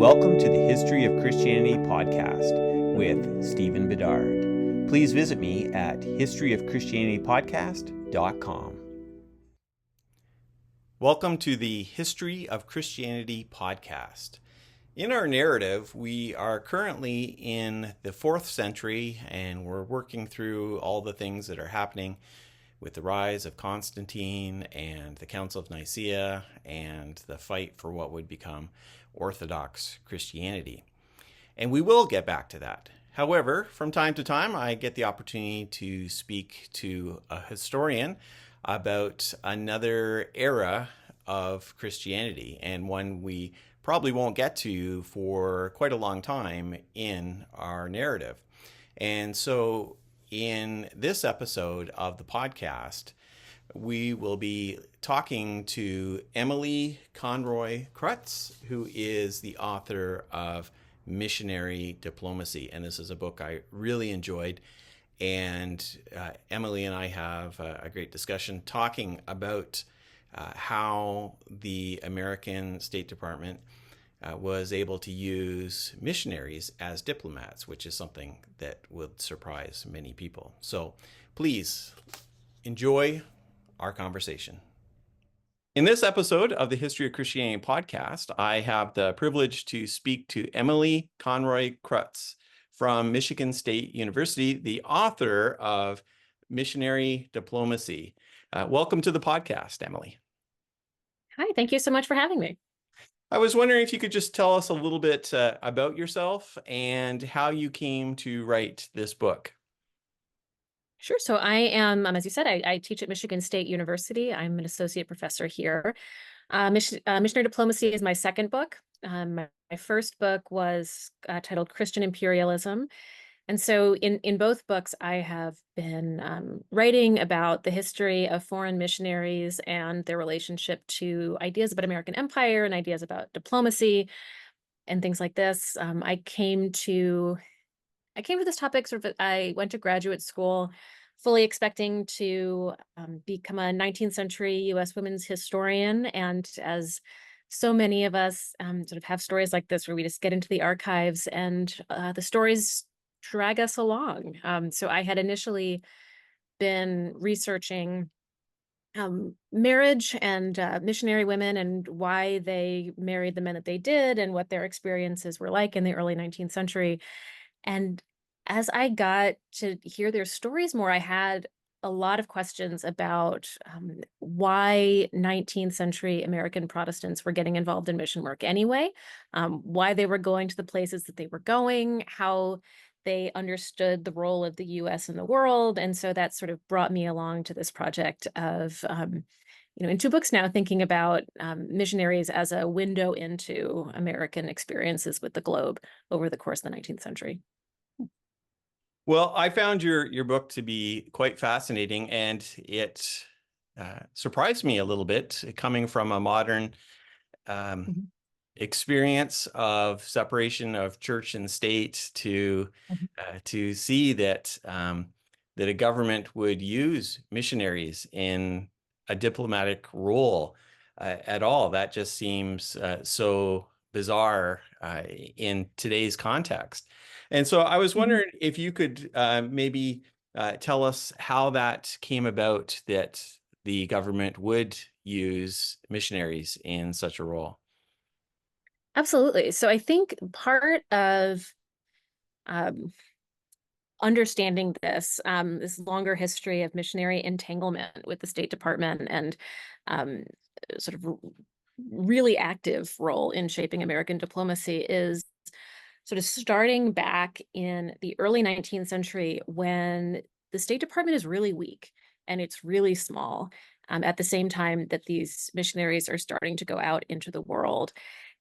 Welcome to the History of Christianity podcast with Stephen Bedard. Please visit me at historyofchristianitypodcast.com. Welcome to the History of Christianity podcast. In our narrative, we are currently in the 4th century and we're working through all the things that are happening with the rise of Constantine and the Council of Nicaea and the fight for what would become Orthodox Christianity. And we will get back to that. However, from time to time, I get the opportunity to speak to a historian about another era of Christianity, and one we probably won't get to for quite a long time in our narrative. And so in this episode of the podcast, we will be talking to Emily Conroy-Krutz, who is the author of Missionary Diplomacy. And this is a book I really enjoyed. And Emily and I have a great discussion talking about how the American State Department was able to use missionaries as diplomats, which is something that would surprise many people. So please enjoy our conversation. In this episode of the History of Christianity podcast, I have the privilege to speak to Emily Conroy-Krutz from Michigan State University, the author of Missionary Diplomacy. Welcome to the podcast, Emily. Hi, thank you so much for having me. I was wondering if you could just tell us a little bit about yourself and how you came to write this book. Sure. So I am, as you said, I teach at Michigan State University. I'm an associate professor here. Missionary Diplomacy is my second book. My first book was titled Christian Imperialism. And so in both books, I have been writing about the history of foreign missionaries and their relationship to ideas about American empire and ideas about diplomacy and things like this. I came to this topic I went to graduate school fully expecting to become a 19th century U.S. women's historian. And as so many of us sort of have stories like this where we just get into the archives and the stories drag us along. So I had initially been researching marriage and missionary women and why they married the men that they did and what their experiences were like in the early 19th century. And as I got to hear their stories more, I had a lot of questions about why 19th century American Protestants were getting involved in mission work anyway, why they were going to the places that they were going, how they understood the role of the U.S. in the world. And so that sort of brought me along to this project of, in 2 books now, thinking about missionaries as a window into American experiences with the globe over the course of the 19th century. Well, I found your book to be quite fascinating, and it surprised me a little bit coming from a modern experience of separation of church and state to see that that a government would use missionaries in a diplomatic role at all. That just seems so bizarre in today's context. And so I was wondering if you could maybe tell us how that came about, that the government would use missionaries in such a role. Absolutely. So I think part of understanding this longer history of missionary entanglement with the State Department and sort of really active role in shaping American diplomacy is sort of starting back in the early 19th century when the State Department is really weak and it's really small at the same time that these missionaries are starting to go out into the world.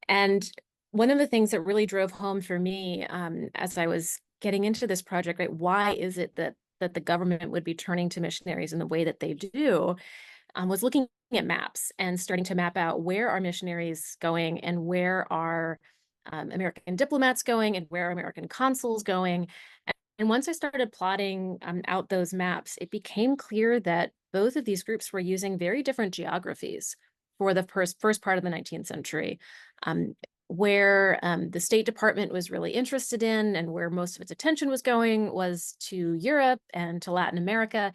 And one of the things that really drove home for me as I was getting into this project, right, why is it that the government would be turning to missionaries in the way that they do, was looking at maps and starting to map out where are missionaries going and where are American diplomats going and where are American consuls going. And once I started plotting out those maps, it became clear that both of these groups were using very different geographies for the first part of the 19th century. where the State Department was really interested in and where most of its attention was going was to Europe and to Latin America.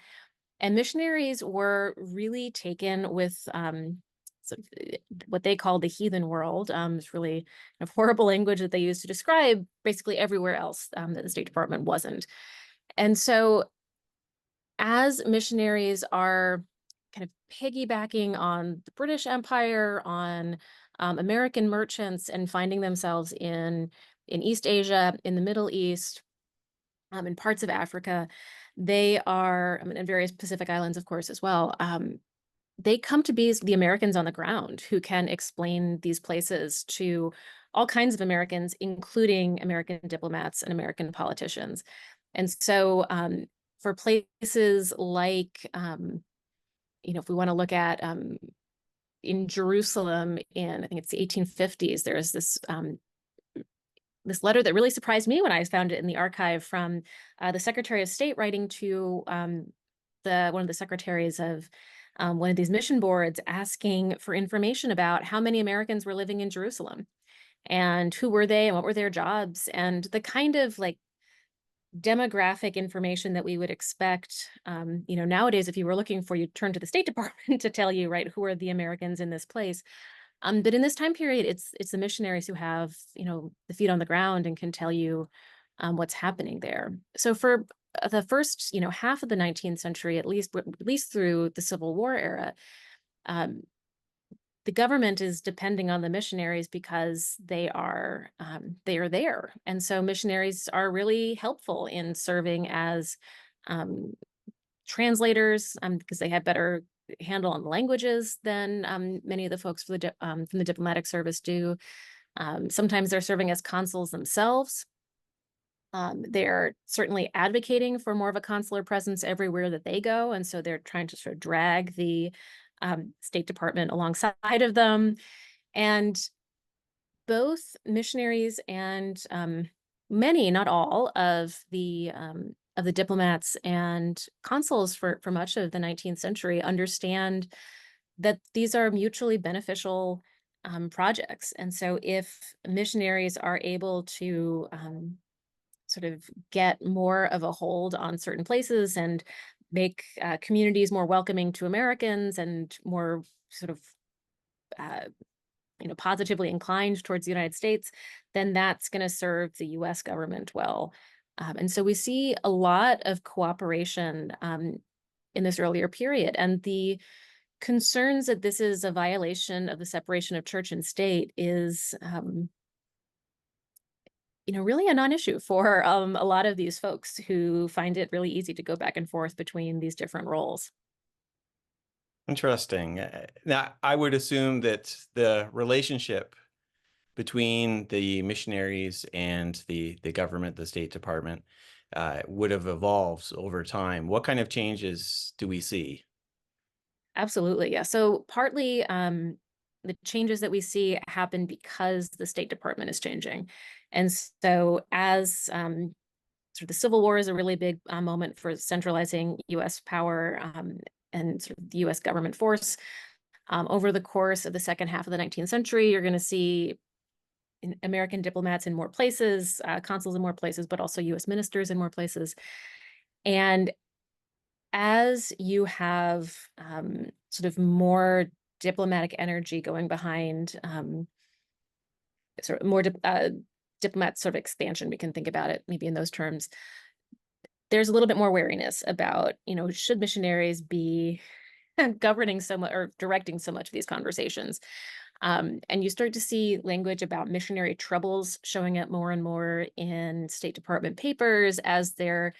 And missionaries were really taken with sort of what they call the heathen world. It's really kind of horrible language that they use to describe basically everywhere else that the State Department wasn't. And so as missionaries are kind of piggybacking on the British Empire, on American merchants, and finding themselves in East Asia, in the Middle East, in parts of Africa, they are, I mean, in various Pacific islands, of course, as well. They come to be the Americans on the ground who can explain these places to all kinds of Americans, including American diplomats and American politicians. And so for places like, if we want to look at in Jerusalem in, I think it's the 1850s, there's this letter that really surprised me when I found it in the archive from the Secretary of State writing to one of the secretaries of one of these mission boards, asking for information about how many Americans were living in Jerusalem and who were they and what were their jobs, and the kind of like demographic information that we would expect. Nowadays, if you were looking for, you'd turn to the State Department to tell you, right, who are the Americans in this place. But in this time period, it's the missionaries who have, the feet on the ground and can tell you what's happening there. So for the first, half of the 19th century, at least through the Civil War era, the government is depending on the missionaries because they are there. And so missionaries are really helpful in serving as translators because they have better handle on languages than many of the folks from the diplomatic service do. Sometimes they're serving as consuls themselves. They're certainly advocating for more of a consular presence everywhere that they go. And so they're trying to sort of drag the State Department alongside of them. And both missionaries and many, not all, of the diplomats and consuls for much of the 19th century understand that these are mutually beneficial projects. And so if missionaries are able to sort of get more of a hold on certain places and make communities more welcoming to Americans and more sort of positively inclined towards the United States, then that's going to serve the U.S. government well. And so we see a lot of cooperation in this earlier period. And the concerns that this is a violation of the separation of church and state is, really a non-issue for a lot of these folks who find it really easy to go back and forth between these different roles. Interesting. Now, I would assume that the relationship between the missionaries and the government, the State Department, would have evolved over time. What kind of changes do we see? Absolutely, yeah. So partly the changes that we see happen because the State Department is changing. And so as sort of the Civil War is a really big moment for centralizing U.S. power and sort of the U.S. government force. Over the course of the second half of the 19th century, you're going to see American diplomats in more places, consuls in more places, but also U.S. ministers in more places. And as you have sort of more diplomatic energy going behind sort of more diplomat sort of expansion, we can think about it maybe in those terms, there's a little bit more wariness about, should missionaries be governing so much or directing so much of these conversations. And you start to see language about missionary troubles showing up more and more in State Department papers as they're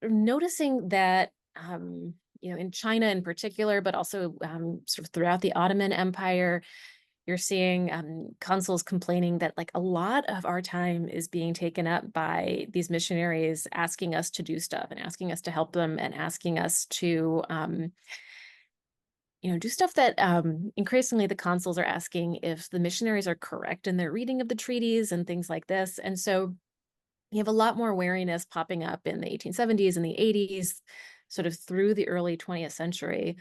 noticing that, in China in particular, but also sort of throughout the Ottoman Empire, you're seeing consuls complaining that like a lot of our time is being taken up by these missionaries asking us to do stuff and asking us to help them and asking us to, do stuff that increasingly the consuls are asking if the missionaries are correct in their reading of the treaties and things like this. And so you have a lot more wariness popping up in the 1870s and the 80s, sort of through the early 20th century.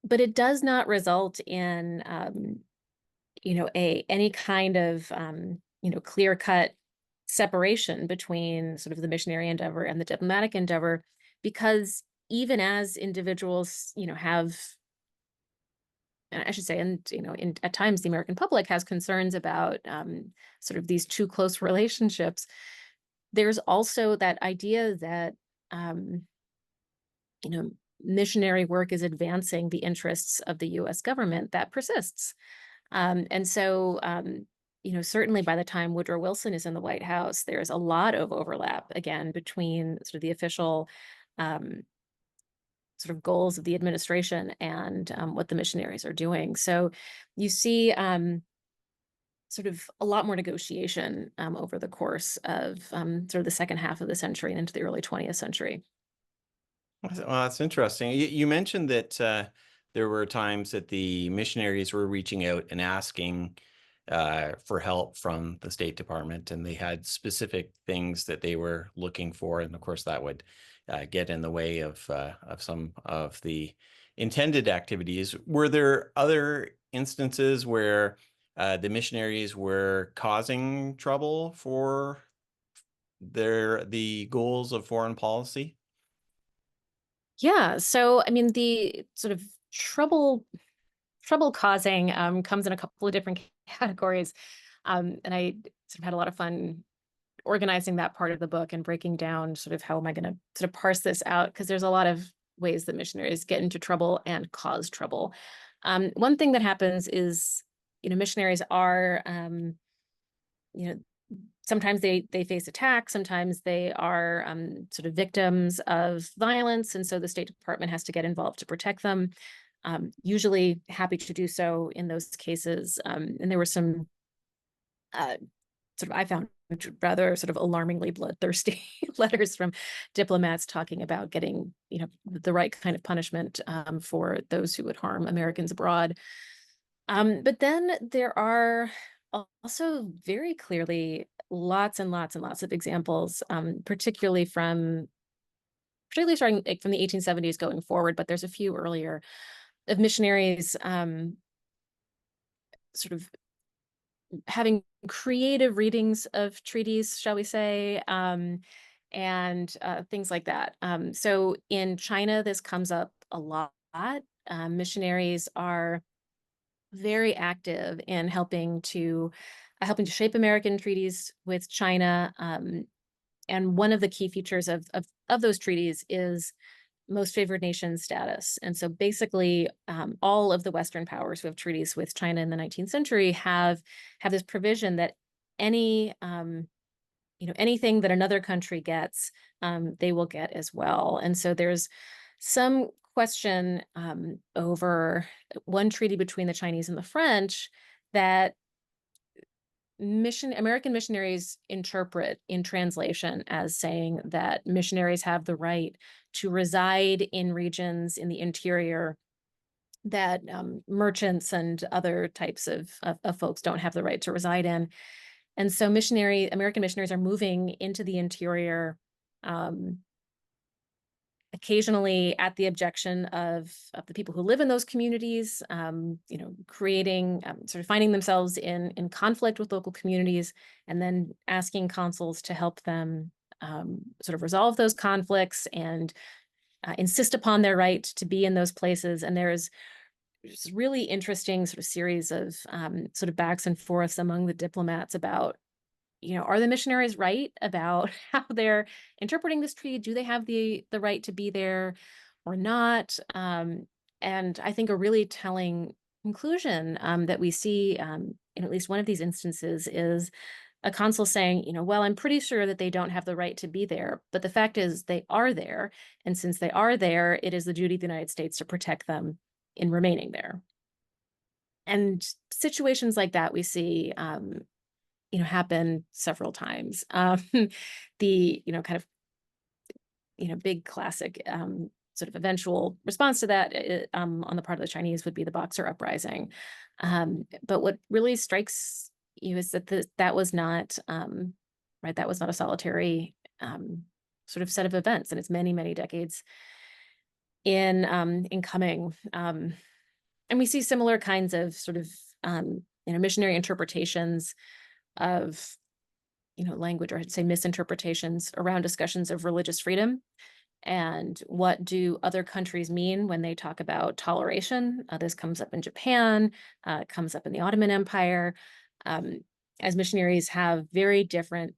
But it does not result in, any kind of, clear-cut separation between sort of the missionary endeavor and the diplomatic endeavor, because even as individuals, have, and I should say, and at times the American public has concerns about sort of these too close relationships. There's also that idea that um, you know missionary work is advancing the interests of the U.S. government that persists. And so, certainly by the time Woodrow Wilson is in the White House, there's a lot of overlap again between sort of the official um, sort of goals of the administration and what the missionaries are doing. So you see sort of a lot more negotiation over the course of sort of the second half of the century and into the early 20th century. Well, that's interesting. You mentioned that there were times that the missionaries were reaching out and asking for help from the State Department, and they had specific things that they were looking for, and of course that would get in the way of some of the intended activities. Were there other instances where the missionaries were causing trouble for the goals of foreign policy? Yeah. So, I mean, the sort of trouble causing comes in a couple of different categories. And I sort of had a lot of fun organizing that part of the book and breaking down sort of how am I going to sort of parse this out, because there's a lot of ways that missionaries get into trouble and cause trouble. One thing that happens is, missionaries are, you know, sometimes they face attack, sometimes they are sort of victims of violence, and so the State Department has to get involved to protect them. Usually happy to do so in those cases. And there were some uh, sort of, I found rather sort of alarmingly bloodthirsty letters from diplomats talking about getting, the right kind of punishment for those who would harm Americans abroad. But then there are also very clearly lots and lots and lots of examples, particularly starting like, from the 1870s going forward, but there's a few earlier, of missionaries sort of having creative readings of treaties, shall we say, and things like that. So in China, this comes up a lot. Missionaries are very active in helping to shape American treaties with China. And one of the key features of those treaties is most favored nation status. And so basically, all of the Western powers who have treaties with China in the 19th century have this provision that anything that another country gets, they will get as well. And so there's some question over one treaty between the Chinese and the French that American missionaries interpret in translation as saying that missionaries have the right to reside in regions in the interior that merchants and other types of folks don't have the right to reside in. And so American missionaries are moving into the interior, um, occasionally at the objection of the people who live in those communities, creating, sort of finding themselves in conflict with local communities, and then asking consuls to help them sort of resolve those conflicts and insist upon their right to be in those places. And there's this really interesting sort of series of sort of backs and forths among the diplomats about, are the missionaries right about how they're interpreting this treaty? Do they have the right to be there or not? And I think a really telling conclusion that we see in at least one of these instances is a consul saying, well, I'm pretty sure that they don't have the right to be there, but the fact is they are there. And since they are there, it is the duty of the United States to protect them in remaining there. And situations like that we see happen several times. The, kind of, big classic sort of eventual response to that on the part of the Chinese would be the Boxer Uprising. But what really strikes you is that that was not, right, that was not a solitary sort of set of events, and it's many, many decades in coming. And we see similar kinds of sort of missionary interpretations of, language, or I'd say misinterpretations around discussions of religious freedom. And what do other countries mean when they talk about toleration? This comes up in Japan, it comes up in the Ottoman Empire, um, as missionaries have very different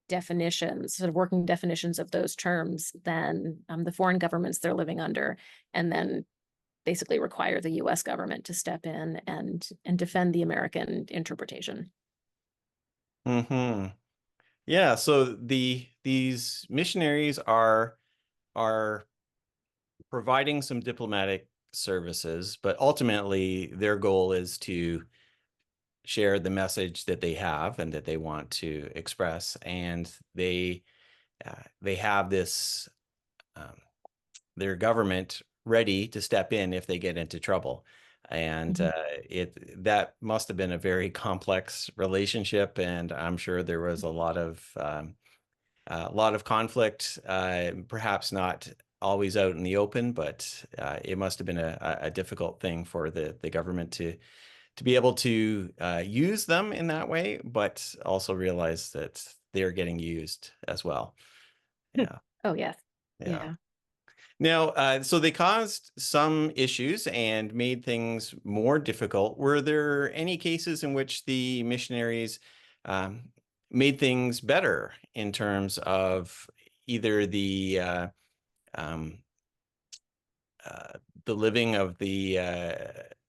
definitions, sort of working definitions of those terms than the foreign governments they're living under, and then basically require the U.S. government to step in and defend the American interpretation. Hmm. Yeah, so these missionaries are providing some diplomatic services, but ultimately their goal is to share the message that they have and that they want to express, and they have this their government ready to step in if they get into trouble. And that must have been a very complex relationship, and I'm sure there was a lot of conflict, perhaps not always out in the open, but it must have been a difficult thing for the government to be able to use them in that way, but also realize that they're getting used as well. Yeah, Oh, yes. yeah. Yeah. Now, so they caused some issues and made things more difficult. Were there any cases in which the missionaries um, made things better in terms of either um, the living of the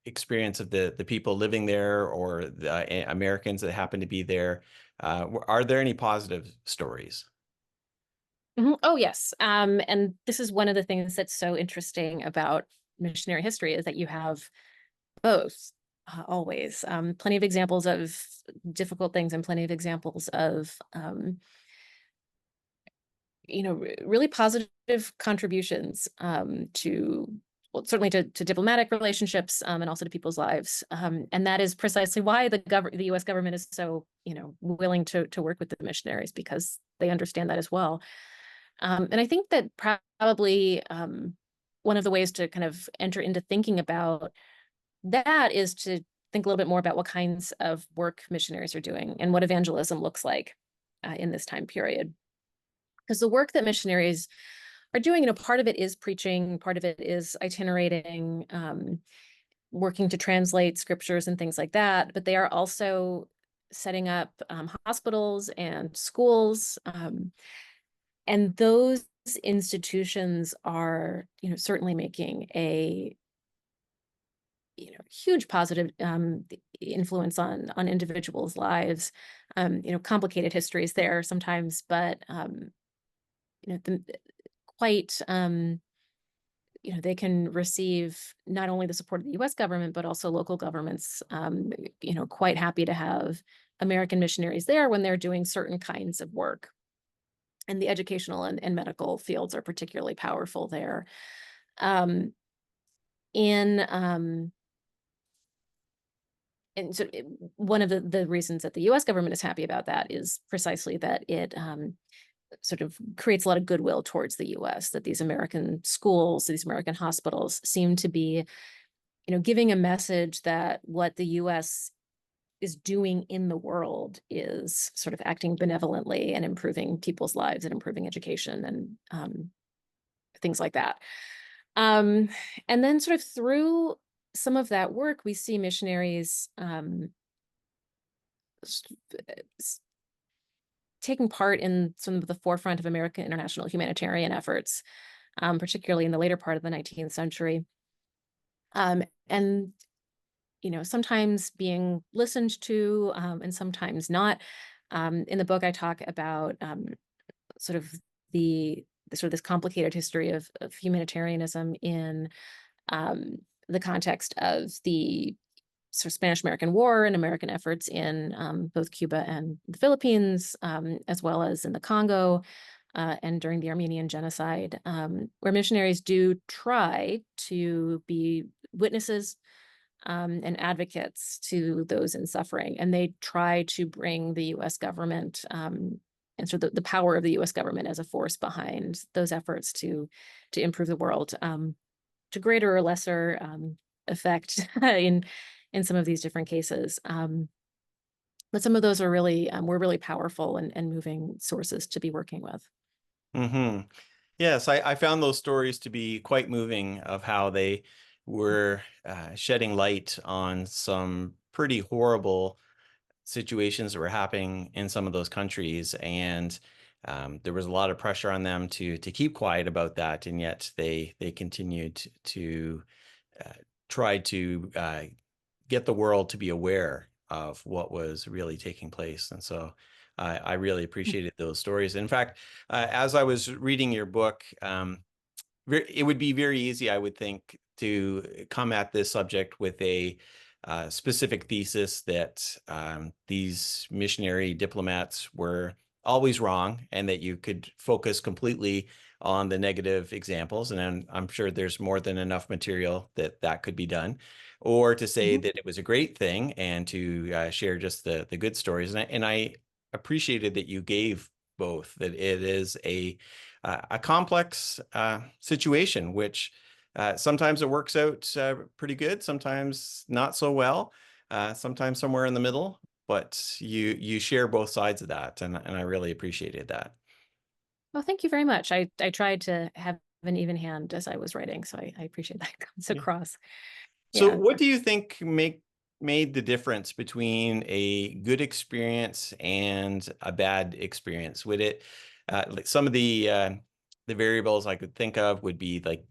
experience of the people living there, or the Americans that happen to be there? Are there any positive stories? Oh, yes. And this is one of the things that's so interesting about missionary history, is that you have both, always. Plenty of examples of difficult things and plenty of examples of, really positive contributions to, well, certainly to diplomatic relationships, and also to people's lives. And that is precisely why the U.S. government is so, willing to work with the missionaries, because they understand that as well. And I think that probably one of the ways to kind of enter into thinking about that is to think a little bit more about what kinds of work missionaries are doing and what evangelism looks like in this time period. Because the work that missionaries are doing, part of it is preaching, part of it is itinerating, working to translate scriptures and things like that. But they are also setting up hospitals and schools. And those institutions are, certainly making a, huge positive influence on individuals' lives. Complicated histories there sometimes, but quite they can receive not only the support of the U.S. government, but also local governments, quite happy to have American missionaries there when they're doing certain kinds of work. And the educational and medical fields are particularly powerful there. And so one of the reasons that the U.S. government is happy about that is precisely that it sort of creates a lot of goodwill towards the U.S., that these American schools, these American hospitals seem to be, giving a message that what the U.S. is doing in the world is sort of acting benevolently and improving people's lives and improving education and things like that. And then sort of through some of that work, we see missionaries taking part in some of the forefront of American international humanitarian efforts, particularly in the later part of the 19th century. And sometimes being listened to, and sometimes not. In the book, I talk about sort of this complicated history of humanitarianism in the context of the sort of Spanish-American War and American efforts in both Cuba and the Philippines, as well as in the Congo, and during the Armenian genocide, where missionaries do try to be witnesses and advocates to those in suffering. And they try to bring the U.S. government and sort of the power of the U.S. government as a force behind those efforts to improve the world, to greater or lesser effect in some of these different cases. But some of those are really were really powerful and moving sources to be working with. Hmm. Yes, I found those stories to be quite moving of how they were shedding light on some pretty horrible situations that were happening in some of those countries, and there was a lot of pressure on them to keep quiet about that, and yet they continued to uh, try to get the world to be aware of what was really taking place. And so I really appreciated those stories. In fact, as I was reading your book, it would be very easy, I would think, to come at this subject with a specific thesis that these missionary diplomats were always wrong and that you could focus completely on the negative examples. And I'm sure there's more than enough material that could be done. Or to say Mhm. that it was a great thing and to share just the good stories. And I appreciated that you gave both, that it is a complex situation, which sometimes it works out pretty good, sometimes not so well, sometimes somewhere in the middle. But you share both sides of that, and I really appreciated that. Well, thank you very much. I tried to have an even hand as I was writing, so I appreciate that comes Yeah. across. So, Yeah. what do you think made the difference between a good experience and a bad experience? Would it like some of the variables I could think of would be like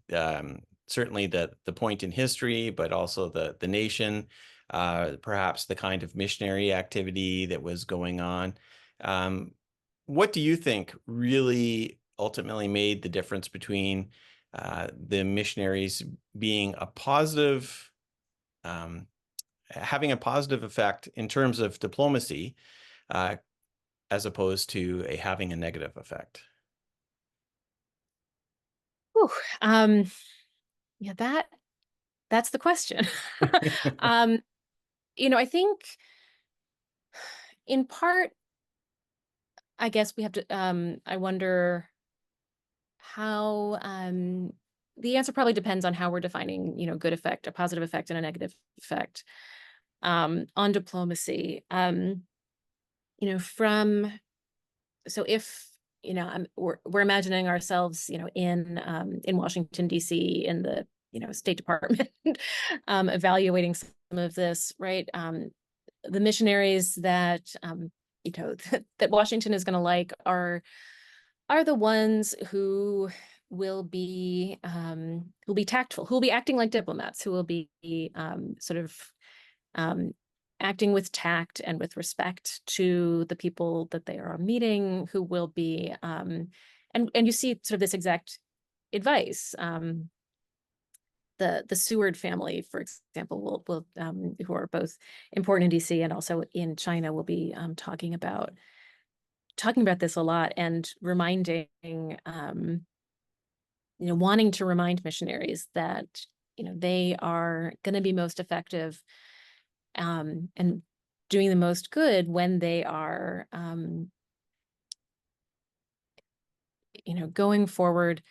certainly the point in history, but also the nation, perhaps the kind of missionary activity that was going on. Um, what do you think really ultimately made the difference between the missionaries being a positive um, having a positive effect in terms of diplomacy, uh, as opposed to having a negative effect? Whew. Um, yeah, that's the question. um, I think in part, I guess we have to, I wonder how, the answer probably depends on how we're defining, good effect, a positive effect and a negative effect, on diplomacy. From so if we're imagining ourselves in Washington D.C. in the State Department evaluating some of this, right. The missionaries that that Washington is going to like are the ones who will be tactful, who will be acting like diplomats, who will be sort of um, acting with tact and with respect to the people that they are meeting, who will be and you see sort of this exact advice. The Seward family, for example, will who are both important in DC and also in China, will be talking about this a lot and reminding wanting to remind missionaries that they are going to be most effective and doing the most good when they are going forward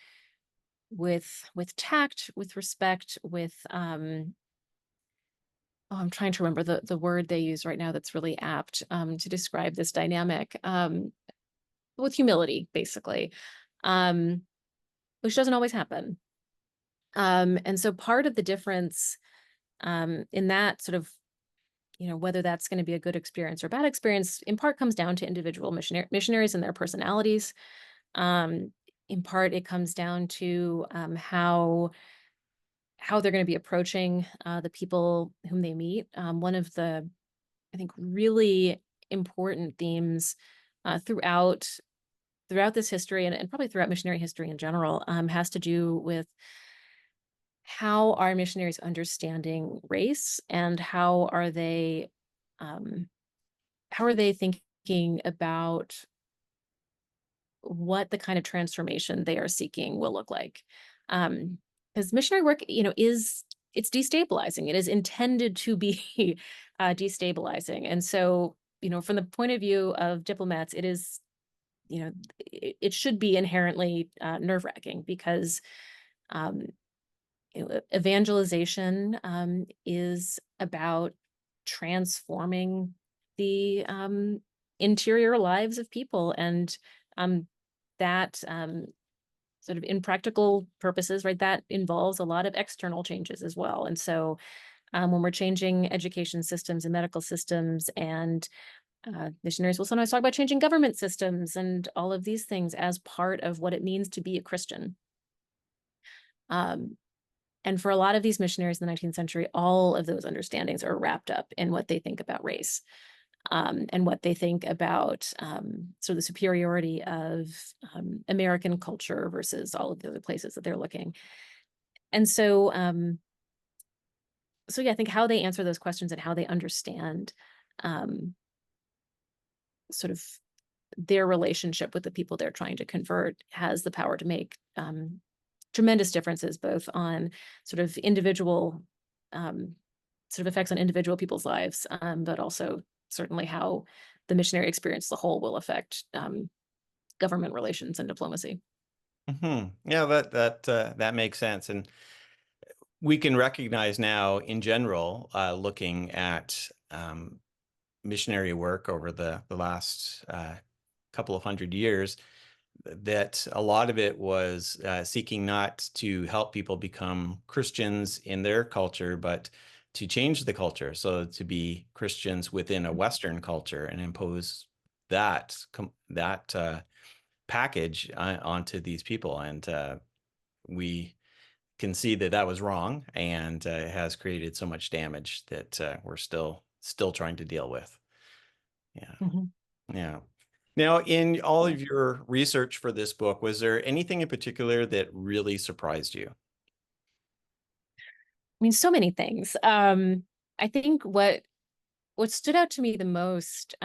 with tact, with respect, with I'm trying to remember the word they use right now that's really apt to describe this dynamic, with humility, basically, um, which doesn't always happen. And so part of the difference in that sort of whether that's going to be a good experience or bad experience, in part comes down to individual missionaries and their personalities. Um, in part, it comes down to how they're going to be approaching the people whom they meet. One of the, I think, really important themes throughout this history and probably throughout missionary history in general has to do with how are missionaries understanding race and um, how are they thinking about what the kind of transformation they are seeking will look like. Because missionary work, it's destabilizing. It is intended to be destabilizing. And so, from the point of view of diplomats, it is, it should be inherently nerve-wracking because evangelization is about transforming the interior lives of people. And that sort of in practical purposes, right, that involves a lot of external changes as well. And so when we're changing education systems and medical systems, and missionaries will sometimes talk about changing government systems and all of these things as part of what it means to be a Christian. And for a lot of these missionaries in the 19th century, all of those understandings are wrapped up in what they think about race, and what they think about sort of the superiority of American culture versus all of the other places that they're looking. And so, so yeah, I think how they answer those questions and how they understand sort of their relationship with the people they're trying to convert has the power to make tremendous differences, both on sort of individual sort of effects on individual people's lives, but also certainly how the missionary experience as a whole will affect government relations and diplomacy. Yeah, that makes sense. And we can recognize now, in general, looking at missionary work over the last couple of hundred years, that a lot of it was seeking not to help people become Christians in their culture, but to change the culture. So to be Christians within a Western culture and impose that package onto these people. And we can see that that was wrong, and has created so much damage that we're still trying to deal with. Yeah. Mm-hmm. Yeah. Now, in all Yeah. of your research for this book, was there anything in particular that really surprised you? I mean, so many things. I think what stood out to me the most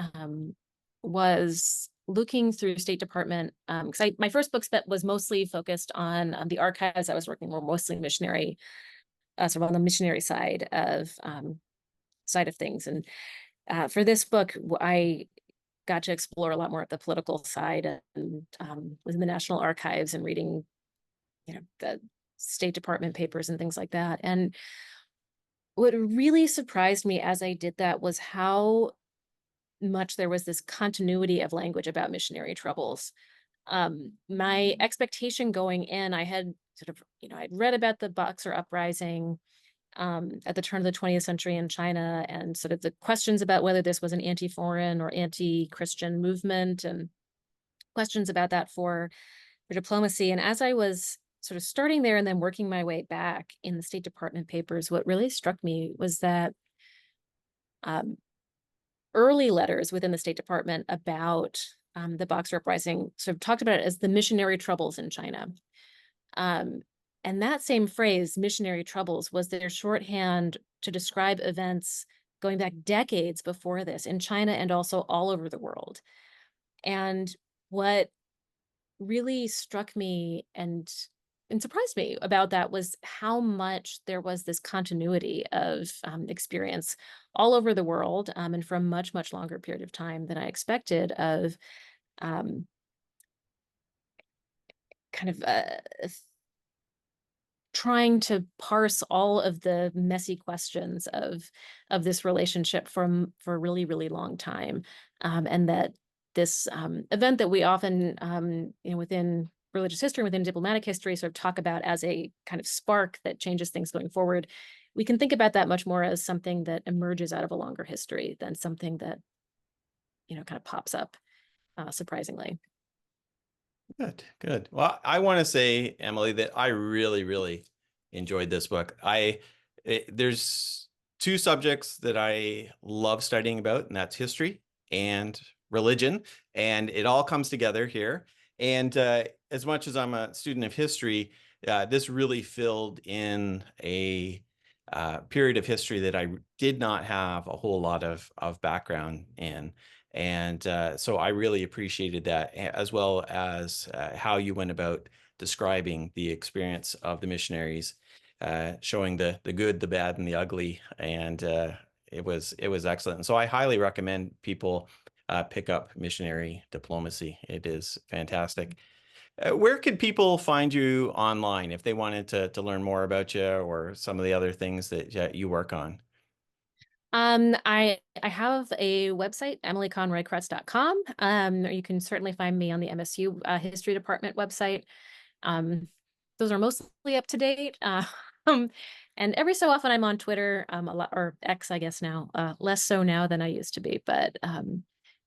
was looking through State Department, because my first book was mostly focused on the archives I was working were mostly missionary, sort of on the missionary side of things. And for this book, I got to explore a lot more of the political side, and was in the National Archives and reading, the State Department papers and things like that. And what really surprised me as I did that was how much there was this continuity of language about missionary troubles. My expectation going in, I had sort of, I'd read about the Boxer uprising at the turn of the 20th century in China, and sort of the questions about whether this was an anti-foreign or anti-Christian movement, and questions about that for diplomacy. And as I was sort of starting there and then working my way back in the State Department papers, what really struck me was that early letters within the State Department about the Boxer uprising sort of talked about it as the missionary troubles in China. And that same phrase, missionary troubles, was their shorthand to describe events going back decades before this in China and also all over the world. And what really struck me and surprised me about that was how much there was this continuity of experience all over the world, and for a much, much longer period of time than I expected, of um, kind of trying to parse all of the messy questions of this relationship for a really, really long time, and that this event that we often, within religious history, within diplomatic history, sort of talk about as a kind of spark that changes things going forward, we can think about that much more as something that emerges out of a longer history than something that kind of pops up surprisingly. Good, good. Well, I want to say, Emily, that I really, really enjoyed this book. There's two subjects that I love studying about, and that's history and religion, and it all comes together here. And as much as I'm a student of history, this really filled in a period of history that I did not have a whole lot of background in. And so I really appreciated that, as well as how you went about describing the experience of the missionaries, showing the good, the bad, and the ugly. And it was excellent. And so I highly recommend people pick up Missionary Diplomacy. It is fantastic. Where could people find you online if they wanted to learn more about you or some of the other things that you work on? I have a website, emilyconroykrutz.com. Or you can certainly find me on the MSU History Department website. Those are mostly up to date. Um, and every so often I'm on Twitter, a lot, or X, I guess now, less so now than I used to be, but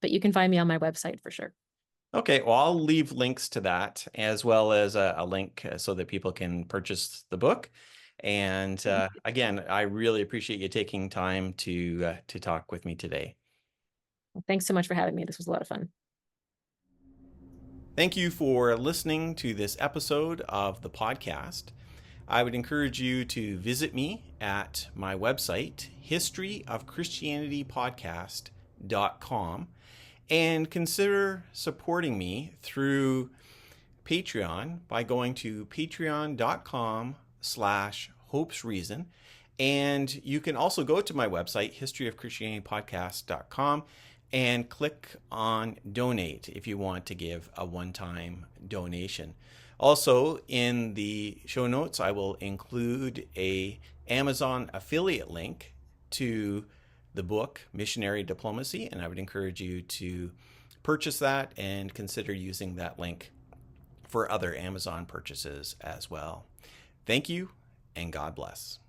you can find me on my website for sure. Okay, well, I'll leave links to that as well as a link so that people can purchase the book. And again, I really appreciate you taking time to talk with me today. Thanks so much for having me. This was a lot of fun. Thank you for listening to this episode of the podcast. I would encourage you to visit me at my website, historyofchristianitypodcast.com, and consider supporting me through Patreon by going to patreon.com/hopesreason. And you can also go to my website, historyofchristianitypodcast.com, and click on donate if you want to give a one-time donation. Also, in the show notes, I will include a Amazon affiliate link to the book Missionary Diplomacy, and I would encourage you to purchase that and consider using that link for other Amazon purchases as well. Thank you, and God bless.